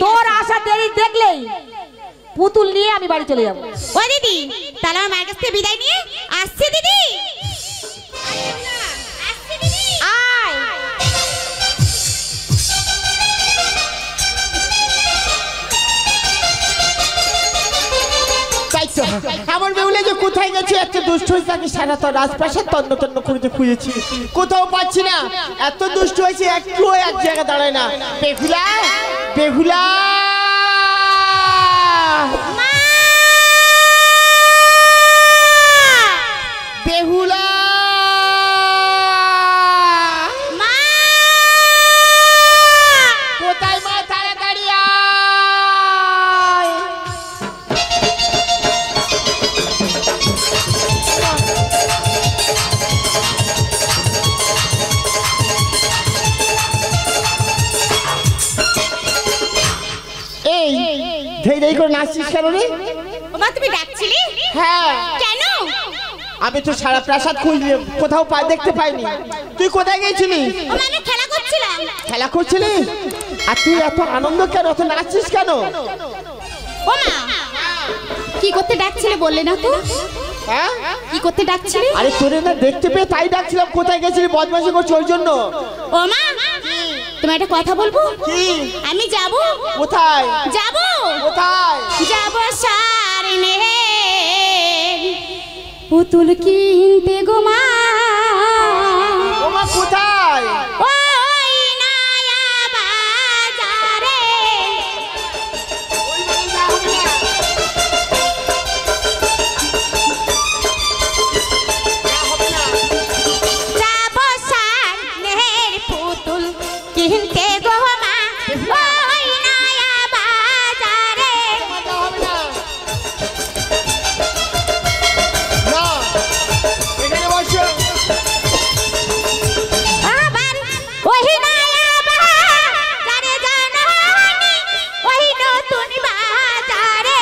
তোর আশা দেরি দেখলেই পুতুল নিয়ে আমি বাড়ি চলে যাব। ও দিদি, তাহলে আমার মায়ের কাছ থেকে বিদায় নিয়ে আসছি দিদি। আয় আমার বেহুলা যে কোথায় গেছে? একটা দুষ্ট হয়েছে, তাকে সারা তো রাজপ্রাসাদ তন্ন তন্ন করে খুঁজেছি, কোথাও পাচ্ছি না। এত দুষ্ট হয়েছে, একটু এক জায়গায় দাঁড়ায় না। বেহুলা, বেহুলা, বেহুলা, কোথায় মা? তাড়াতাড়ি আয়। এই ধেই করে নাচছিস কেন রে? মা তুমি ডাকছিলে? হ্যাঁ। কেন? আমি তো সারা প্রাসাদ খুঁজলি, কোথাও দেখতে পাইনি। তুই কোথায় গেছিলি? ও মানে খেলা করছিলাম। খেলা করছিলি? আর তুই এত আনন্দ কেন, এত নাচছিস কেন? ও মা, কি করতে ডাকছিলে বললে না তো? হ্যাঁ, কি করতে ডাকছিলে? আরে তোরে না দেখতে পেয়ে তাই ডাকছিলাম। কোথায় গেছিলি? বদমাশি করছিস ওই জন্য। ও মা, তোমার একটা কথা বলবো? কি? আমি যাব। কোথায় যাব? কোথায় যাব সারনে পুতুল কিনতে গো মা। ও মা কোথায়? ওই নয়া বাজারে। যাব সারনের পুতুল কিনতে গো মা। ওই নয়া বাজারে। না, এখানে বসো। আবার ওই নয়া বাজারে জানানি, ওই নতুন বাজারে।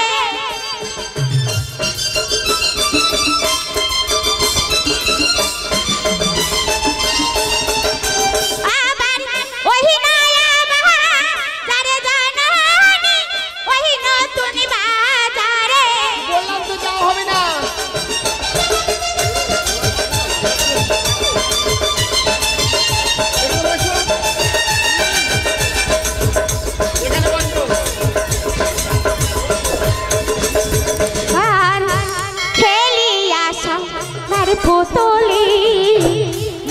আবার ওই নয়া বাজারে জানানি, ওই নতুন বাজারে। বললাম তো যাওয়া হবে না। এখানে বসো। এখানে বসো। আর খেলিয়া সার পুতুলি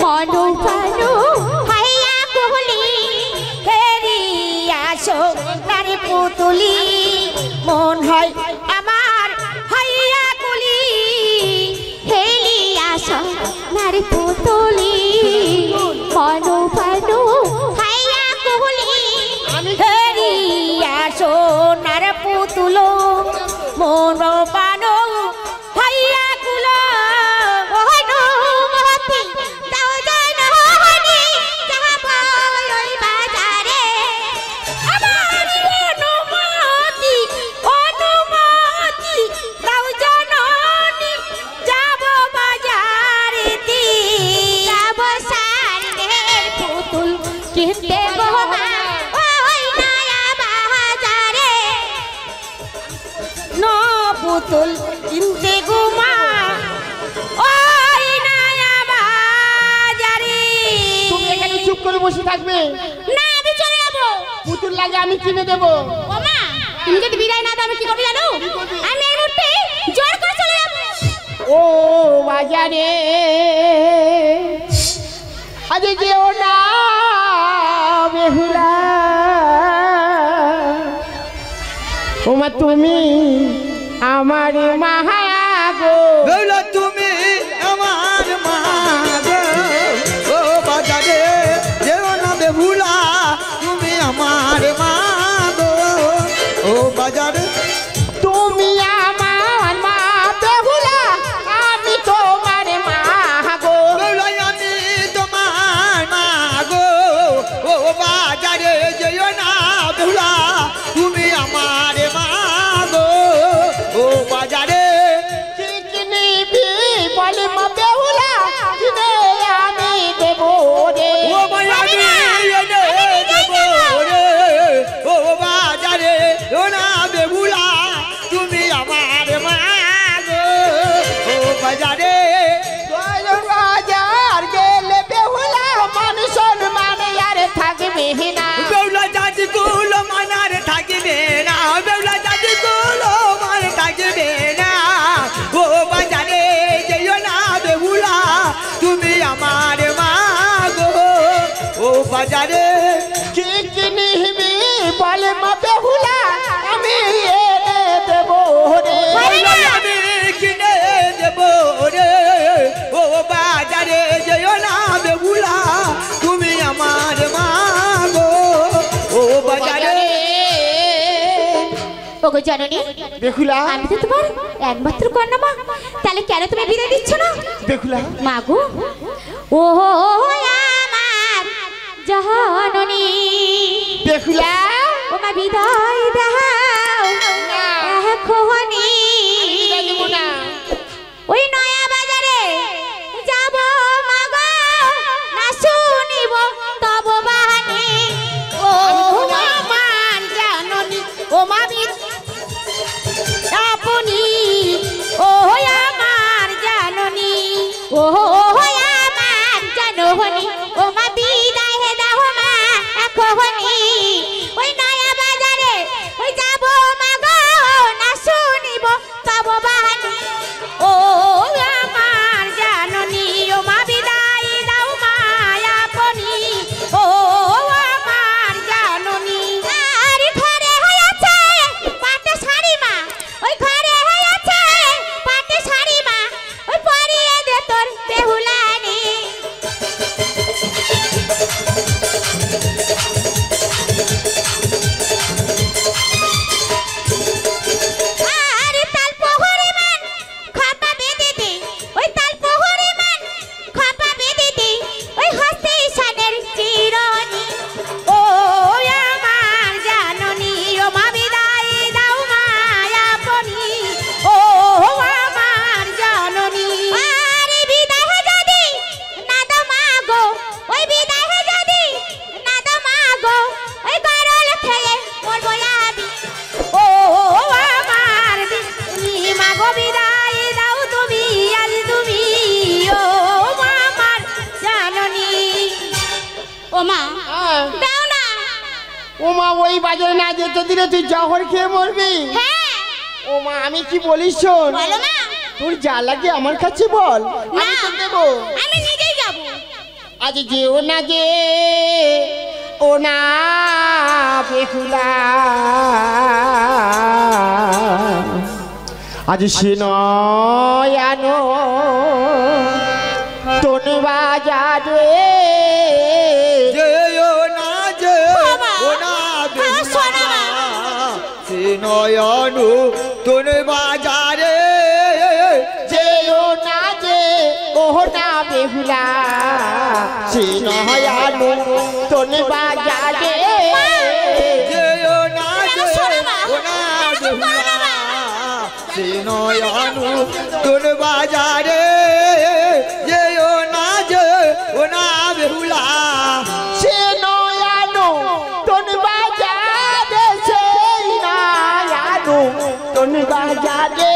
মনু প্রাণু হাইয়া কুহলি। খেলিয়া সোনার পুতুলি মন হয় আমার হাইয়া কুলি। খেলিয়া সোনার পুতুলি মনু প্রাণু হাইয়া কুহলি। খেলিয়া সোনার পুতুলো মন পানো হাইয়া কুলো। অনুমতি দাও জাননি, যাব ওই বাজারে। আমার অনুমতি, অনুমতি দাও জাননি, যাব বাজারেতে। যাব সারনের পুতুল কিনতে গো মা। ওই নয়া বাজারে। ন পুতুল কিনতে গো মা। ওই নয়া বাজারে। তুমি এখানে চুপ করে বসে থাকবে? না, আমি চলে যাবো। পুতুল লাগে আমি কিনে দেবো। ও মা, তুমি যদি বিদায় না দাও আমি কি করবো জানো? আমি এই মুহূর্তে জোর করে চলে যাবো। ও বাজারে আজ যেও না বেহুলা। ও মা তুমি আমার মায়া গো। বেহুলা তুমি আমার মা গো। ও বাজারে যেও না বেহুলা, তুমি আমার মা গো। ও বাজারে তুমি আমার মা বেহুলা, আমি তোমার মা গো। বেহুলা আমি তোমার মা গো। ও বাজারে যেও না বেহুলা, তুমি আমার মা গো। ও বাজারে চিকনি ওগো জননী, বেহুলা আমি তো তোমার একমাত্র কন্যা মা, তাহলে কেন তুমি বিদায় দিচ্ছ না? বেহুলা মা গো, ও আমার জননী, বেহুলা ও মা বিদায় দাও এখনি। ওই নয়া বাজারে যাব মা গো, না শুনিব তব বাণী। ও আমার জননী, ও মা আপনি, ও আমার জননী, ও আমার জননী, ও মা বিদায় দাও মা এখনি। ওই নয়া বাজারে ওই যাব মা গো, না শুনিব তব বাণী। ও আমার জননী, ও মা বিদায় দাও মা আপনি, ও আমার জননী। আর ঘরে হয়েছে পাটে শাড়ি মা, ওই ঘরে হয়েছে পাটে শাড়ি মা, ওই পরিয়ে দে তোর বেহুলানি। আর তাল পোহরে মান খাপা বেঁধে দে, ওই তাল পোহরে মান খাপা বেঁধে দে, ওই হস্তে ঈশানের চিরনি। ও আমার জননী, ও মা বিদায় দাও মা আপনি, ও আমার জননী। আর বিদায় যদি না দাও মা গো, ওই বিদায় যদি না দাও মা গো, ওই গরল খেয়ে মরবো আমি। ও আমার মা গো, বিদায় দাও তুমি আজ তুমি, ও আমার জননী। ও মা দাও না। ও মা, ওই বাজারে না যেতে দিলে তুই জহর খেয়ে মরবি। হ্যাঁ ও মা, আমি কি বলিস শোন, বলো মা। তোর যা লাগে আমার কাছে বল, না, আমি তো দেবো। আমি নিজেই যাব। আজ যেও না যে ও না বেহুলা, আজ সে নয়ানো তোন বাজারে যেও না যে বাবা, ও না আমার সোনা মা। সে নয়নু তোর বাজারে। যেও না যে ও না বেহুলা, সে নয়ানো তোন বাজারে। যেও না যে সোনা মা। ও না বেহুলা, সে নয়নু তোর বাজারে। যেও না যে ও না বেহুলা, সে নয়ানো তোন বাজারে, সেই নয়ানো তোন বাজারে।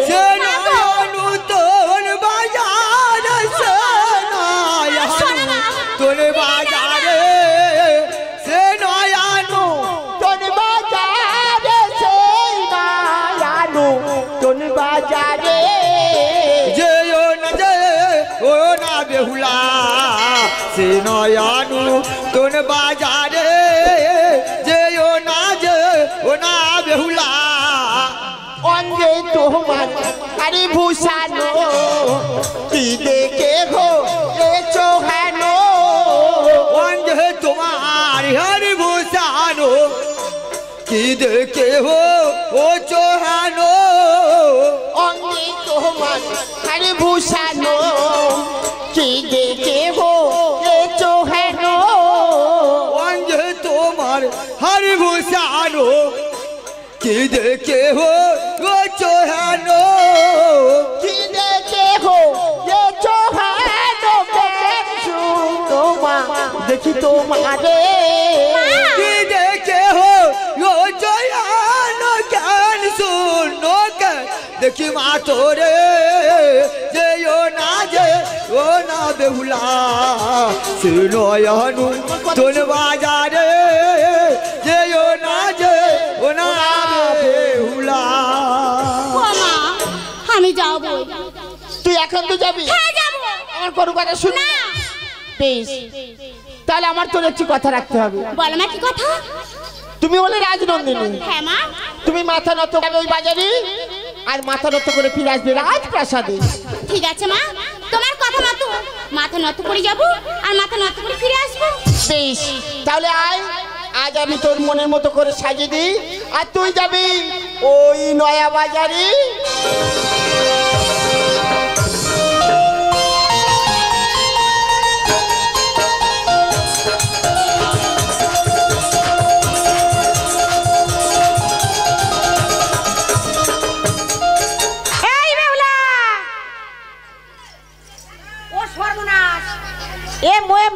সে নয়নু তোর বাজারে, সে নয়নু তোর বাজারে। সে নয়নু তোন বাজারে, সেই নয়ানো তোন বাজারে। যেও না যে ও না বেহুলা, সে নয়নু তোর বাজারে। যেও না যে ও না বেহুলা, অঙ্গে তোমার আরে ভূষানো, কি দেখে হো এ চোহানো। অঞ্জে তোমার হরি ভূষানো, কি দেখে হো ও চোহানো। অঙ্গে তোমার আরে ভূষানো, কি দেখে হো এ চোহানো। অঞ্জে তোমার হরি ভূষানো, কি দেখে হো ও চোহানো। কি দেখে হো এ চোহানো, দেখি তোমারে। কি দেখে হো ও চোহানো, জ্ঞান শুনো জ্ঞান দেখি মা তোরে। যেও না যে ও না বেহুলা, সে নয়নু তোর বাজারে। যেও না যে ও না বেহুলা। ও মা, আমি যাবো। তুই এখন তো যাবি? হ্যাঁ যাবো। আমার কোনো কথা শুন না। বেশ, তাহলে আমার তোর একটু কথা রাখতে হবে। বলো মা, কি কথা? তুমি বলে রাজনন্দিনী, হ্যাঁ মা। তুমি মাথা নত করে ওই বাজারে, আর মাথা নত করে ফিরে আসবে রাজপ্রাসাদে। ঠিক আছে মা, তোমার কথা মতো মাথা নত করে যাবো আর মাথা নত করে ফিরে আসবো। বেশ, তাহলে আয় আজ আমি তোর মনের মতো করে সাজিয়ে দিই, আর তুই যাবি ওই নয়া বাজারে।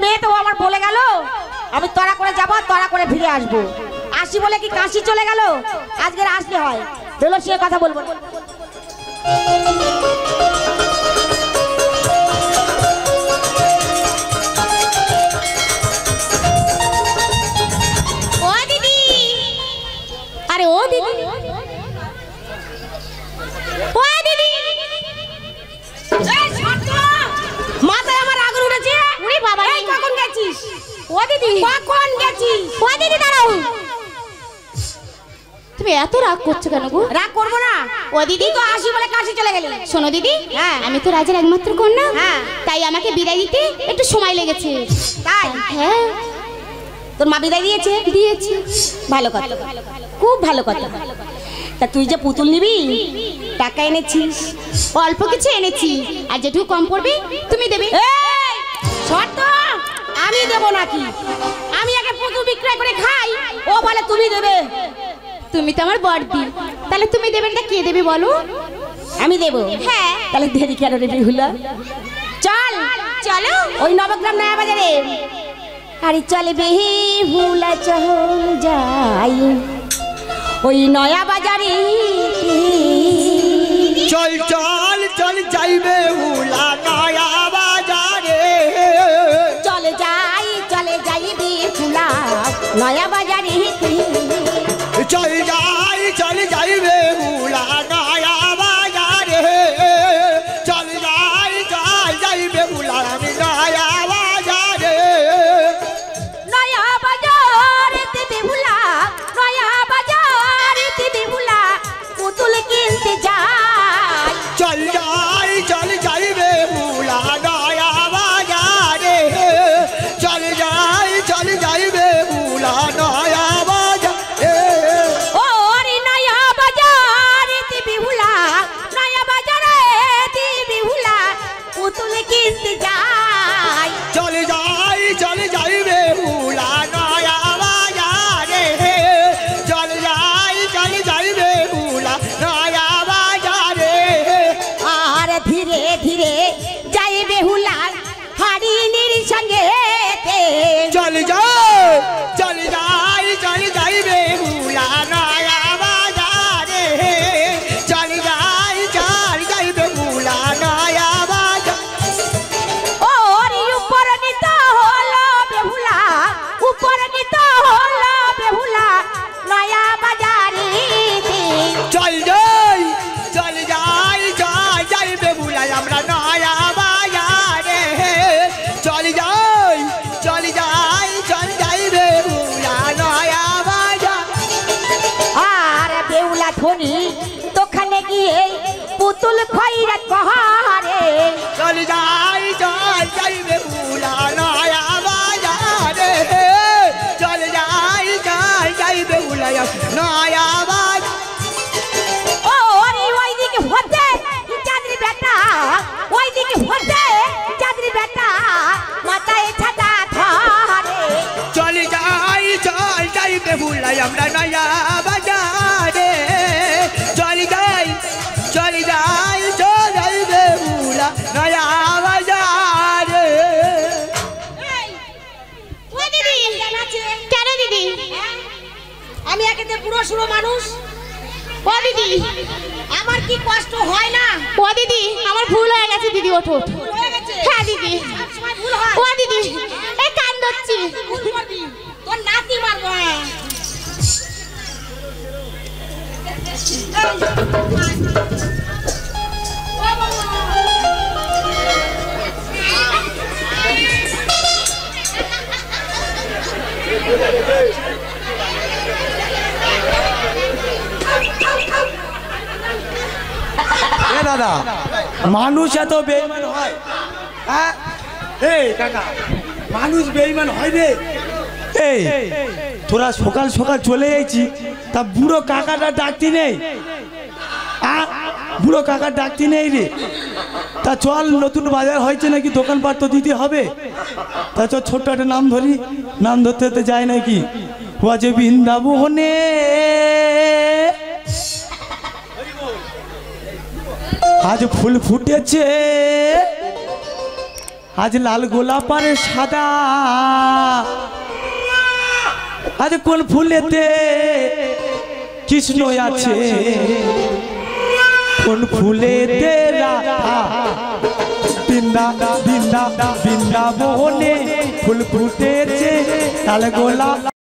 মেয়ে তো আমার বলে গেল আমি তড়া করে যাবো, তড়া করে ফিরে আসবো। আসি বলে কি কাশি চলে গেল? আজকে আসলে হয়, বেলো সে কথা বলবো। ও দিদি, আরে ও দিদি, ও দিদি, মাথায় আমার আগুন উঠেছে। ওরে বাবা, এই কখন গেছিস? ও দিদি, কখন গেছিস? ও দিদি দাঁড়াও। তুমি এত রাগ করছো কেন গো? রাগ করবো না। ও দিদি, তো আসি বলে কাশি চলে গেলি। শোনো দিদি, হ্যাঁ। আমি তো রাজার একমাত্র কন্যা, হ্যাঁ। তাই আমাকে বিদায় দিতে একটু সময় লেগেছে। তাই? হ্যাঁ, তোর মা বিদায় দিয়েছে? দিয়েছি। ভালো কথা, খুব ভালো কথা। তা তুই যে পুতুল নিবি, টাকা এনেছিস? অল্প কিছু এনেছি, আর যেটুকু কম পড়বে তুমি দেবে। এই শর্ত আমি দেব নাকি? আমি আগে পুতুল বিক্রয় করে খাই, ও বলে তুমি দেবে। তুমি তো আমার বড়দি, তাহলে তুমি দেবেন না কে দেবে বলো? আমি দেব। হ্যাঁ। তাহলে দেরি কেন রে বিহুলা? চল চলো ওই নবগ্রাম নয়া বাজারে। আরে চল বিহুলা চল যাই ওই নয়া বাজারে। চল চল চল যাইবে হুলা নয়া বাজারে। চলে যাই বিহুলা নয়া বাজারে। চল যাইবে হুলা নয়া বাজারে। চল যাইবে হুলা নয়া বাজারে। নয়া বাজারে বিহুলা, নয়া বাজারে বিহুলা পুতুল কিনতে যাই। চল যাইবে হুলা নয়া বাজারে। চল যাইবে হুলা নয়া বাজারে। ও রে নয়া বাজারে বিহুলা, নয়া বাজারে বিহুলা পুতুল কিনতে যাই। চল যাইবে হুলা নয়া বাজারে। চল যাইবে হুলা নয়া বাজারে। আর ধীরে ধীরে যাই বেহুলা হারিনীর সঙ্গে। চল যাইবে হুলা নয়া বাজারে। চল যাইবে হুলা নয়া বাজারে। ও রে উপর নিত হলো বেহুলা, উপর নিত হলো বেহুলা নয়া বাজারে। চল যাইবে হুলা আমরা নয়া বাজারে। চল যাইবে হুলা নয়া বাজারে। আর বেহুলা ধনী দোকানে গিয়ে পুতুল খৈরাত কহারে। চল যাইবে হুলা নয়া বাজারে। চল যাইবে হুলা নয়া বাজারে। ও রে ওইদিকে হতে চাঁদরি বেটা, ওইদিকে হতে চাঁদরি বেটা মাথায় ছাতা ধরে। চল যাইবে হুলা আমরা নয়া বাজারে। চল যাইবে হুলা নয়া বাজারে। ও দিদি, কেন দিদি? আমি একেতে বুড়ো শুরো মানুষ, ও দিদি, আমার কি কষ্ট হয় না? ও দিদি, আমার ভুল হয়ে গেছে দিদি, ওঠো। ভুল হয়ে গেছে? হ্যাঁ দিদি, সবসময় ভুল হয়। ও দিদি, এই কান্দচ্ছি। ভুল করবি, তোর নাতি মারবো। এ দাদা, মানুষ এত বেইমান হয়? হ্যাঁ, এই কাকা, মানুষ বেইমান হয় রে। এই তোরা সকাল সকাল চলে যাইছি, তা বুড়ো কাকাটা ডাকতি নেই? বুড়ো কাকা ডাকতি নেই রে? তা চল, নতুন বাজার হয়েছে নাকি, দোকানপাট তো দিতে হবে। তা চল ছোট্ট একটা নাম ধরি, নাম ধরতে তো যায় নাকি। বাজে বৃন্দাবনে আজ ফুল ফুটেছে, আজ লাল গোলাপ আর সাদা, আজ কোন ফুলেতে কৃষ্ণ আছে, কোন ফুলেতে রাধা। বৃন্দাবনে ফুল ফুটেছে, লাল গোলাপ